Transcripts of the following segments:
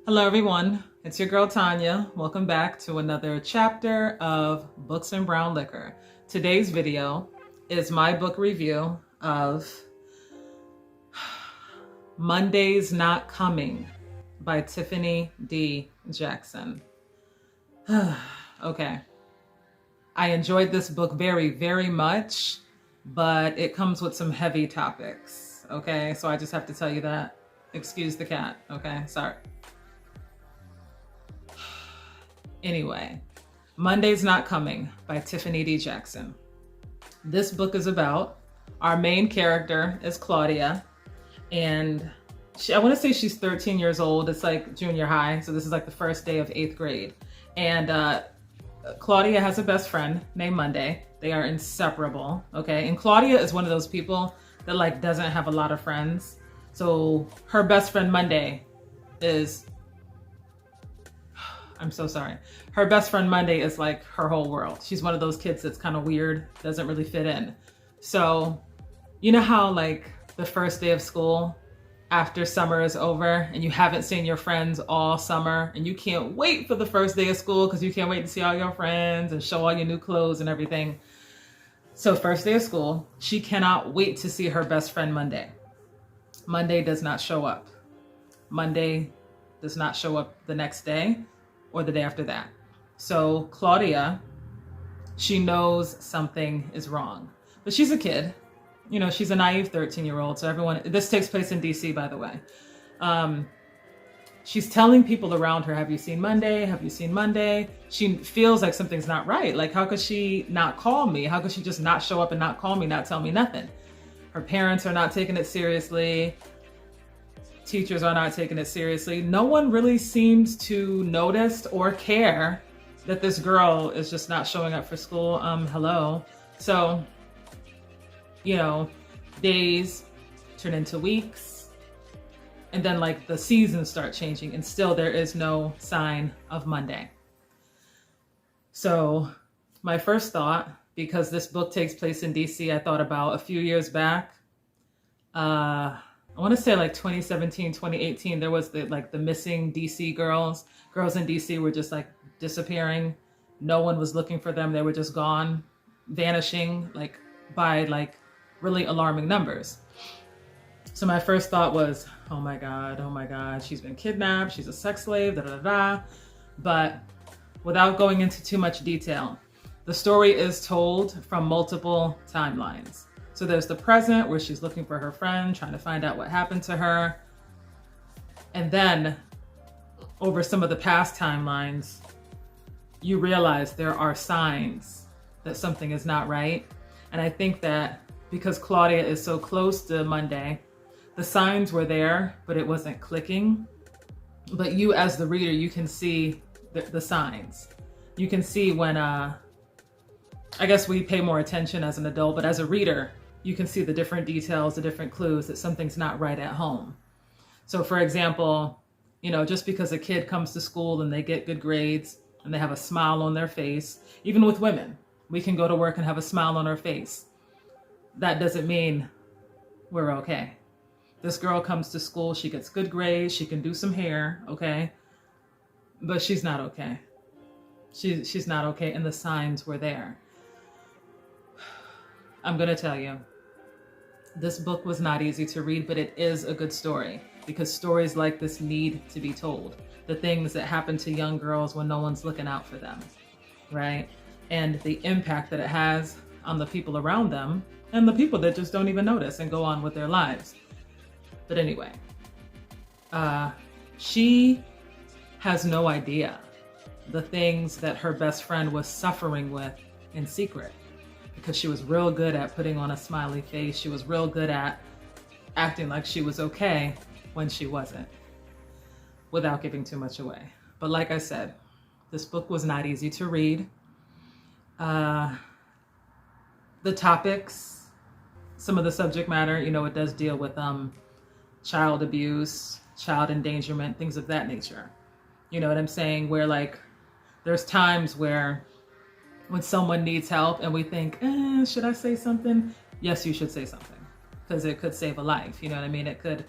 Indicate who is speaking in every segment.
Speaker 1: Hello everyone, it's your girl Tanya. Welcome back to another chapter of Books and Brown Liquor. Today's video is my book review of Monday's Not Coming by Tiffany D Jackson. Okay, I enjoyed this book very, very much, but it comes with some heavy topics. Okay, so I just have to tell you that. Excuse the cat, okay? Sorry. Anyway, Monday's Not Coming by Tiffany D Jackson. This book is about our main character is Claudia, and I want to say she's 13 years old. It's like junior high, so this is like the first day of 8th grade. And Claudia has a best friend named Monday. They are inseparable, okay? And Claudia is one of those people that like doesn't have a lot of friends. So her best friend Monday is, I'm so sorry. Her best friend Monday is like her whole world. She's one of those kids that's kind of weird, doesn't really fit in. So you know how like the first day of school after summer is over and you haven't seen your friends all summer and you can't wait for the first day of school because you can't wait to see all your friends and show all your new clothes and everything. So first day of school, she cannot wait to see her best friend Monday. Monday does not show up. Monday does not show up the next day or the day after that. So Claudia, she knows something is wrong, but she's a kid. You know, she's a naive 13-year-old. So everyone, this takes place in DC, by the way. She's telling people around her, have you seen Monday? Have you seen Monday? She feels like something's not right. Like, how could she not call me? How could she just not show up and not call me, not tell me nothing? Her parents are not taking it seriously. Teachers are not taking it seriously. No one really seems to notice or care that this girl is just not showing up for school. Hello. So, you know, days turn into weeks, and then like the seasons start changing, and still there is no sign of Monday. So my first thought, because this book takes place in DC, I thought about a few years back. I want to say like 2017, 2018, there was the missing DC girls. Girls in DC were just like disappearing. No one was looking for them. They were just gone, vanishing like by like really alarming numbers. So my first thought was, oh my God, she's been kidnapped. She's a sex slave, da da da da. But without going into too much detail, the story is told from multiple timelines. So there's the present where she's looking for her friend, trying to find out what happened to her. And then over some of the past timelines, you realize there are signs that something is not right. And I think that because Claudia is so close to Monday, the signs were there, but it wasn't clicking. But you as the reader, you can see the signs. You can see when, I guess we pay more attention as an adult, but as a reader, you can see the different details, the different clues that something's not right at home. So for example, you know, just because a kid comes to school and they get good grades and they have a smile on their face, even with women, we can go to work and have a smile on our face. That doesn't mean we're okay. This girl comes to school, she gets good grades, she can do some hair, okay? But she's not okay. She's not okay, and the signs were there. I'm gonna tell you, this book was not easy to read, but it is a good story because stories like this need to be told. The things that happen to young girls when no one's looking out for them, right? And the impact that it has on the people around them and the people that just don't even notice and go on with their lives. But anyway, she has no idea the things that her best friend was suffering with in secret, because she was real good at putting on a smiley face. She was real good at acting like she was okay when she wasn't, without giving too much away. But like I said, this book was not easy to read. The topics, some of the subject matter, you know, it does deal with child abuse, child endangerment, things of that nature. You know what I'm saying? Where like, there's times where when someone needs help and we think, should I say something? Yes, you should say something, because it could save a life. You know what I mean? It could,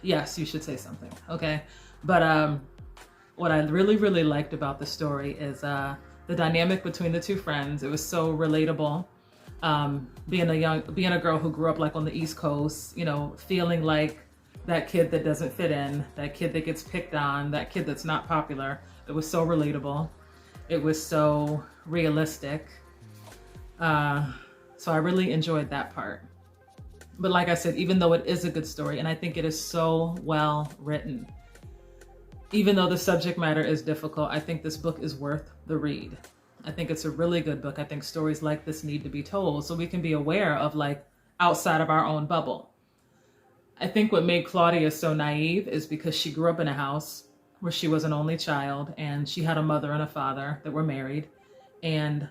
Speaker 1: yes, you should say something. Okay. But what I really, really liked about the story is the dynamic between the two friends. It was so relatable. Being a girl who grew up like on the East Coast, you know, feeling like that kid that doesn't fit in, that kid that gets picked on, that kid that's not popular. It was so relatable. It was so realistic. So I really enjoyed that part. But like I said, even though it is a good story, and I think it is so well written, even though the subject matter is difficult, I think this book is worth the read. I think it's a really good book. I think stories like this need to be told so we can be aware of like outside of our own bubble. I think what made Claudia so naive is because she grew up in a house where she was an only child and she had a mother and a father that were married, and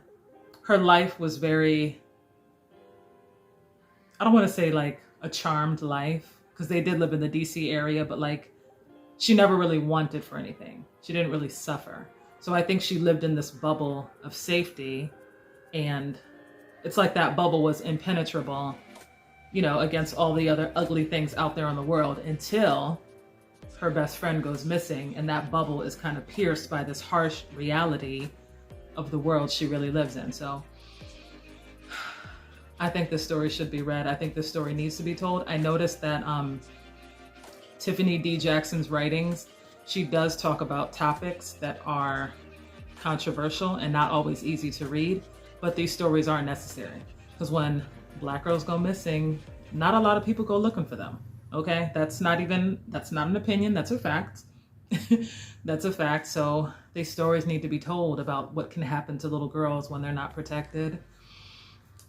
Speaker 1: her life was very, I don't want to say like a charmed life because they did live in the DC area, but like she never really wanted for anything. She didn't really suffer. So I think she lived in this bubble of safety, and it's like that bubble was impenetrable, you know, against all the other ugly things out there in the world until her best friend goes missing, and that bubble is kind of pierced by this harsh reality of the world she really lives in. So I think this story should be read. I think this story needs to be told. I noticed that Tiffany D Jackson's writings, she does talk about topics that are controversial and not always easy to read, but these stories are necessary because when Black girls go missing, not a lot of people go looking for them. Okay, that's not an opinion, that's a fact. That's a fact. So these stories need to be told about what can happen to little girls when they're not protected.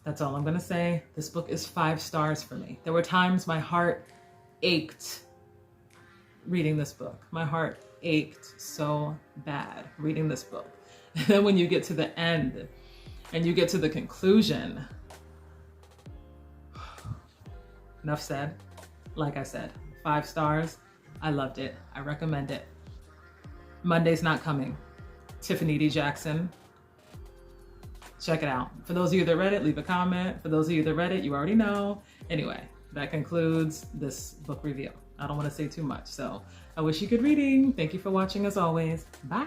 Speaker 1: That's all I'm gonna say. This book is 5 stars for me. There were times my heart ached reading this book. My heart ached so bad reading this book. And then when you get to the end and you get to the conclusion, enough said. Like I said, 5 stars. I loved it. I recommend it. Monday's Not Coming. Tiffany D Jackson. Check it out. For those of you that read it, leave a comment. For those of you that read it, you already know. Anyway, that concludes this book review. I don't want to say too much, so I wish you good reading. Thank you for watching as always. Bye.